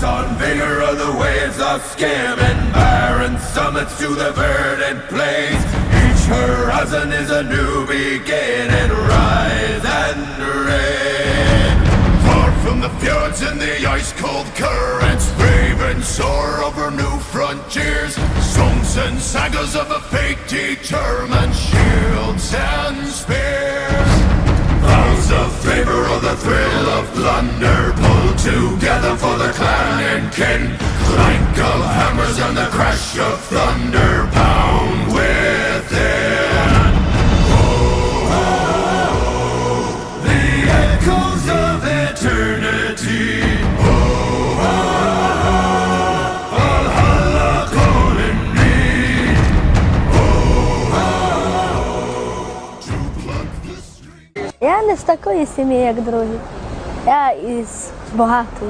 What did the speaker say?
on vigor of the waves of skim and barren summits to the verdant plains. Each horizon is a new beginning, rise and reign. Far from the fjords and the ice-cold currents, brave and soar over new frontiers, songs and sagas of a fate determined, shields and spears. Vows of favor or the thrill of plunder, pulled together for the clan and kin. Clank of hammers and the crash of thunder pound within. Oh, oh, the echoes of eternity. Oh, oh, Valhalla calling me. Oh, oh, to pluck the string. Я не з такої сім'ї, як другі. Я із багатої.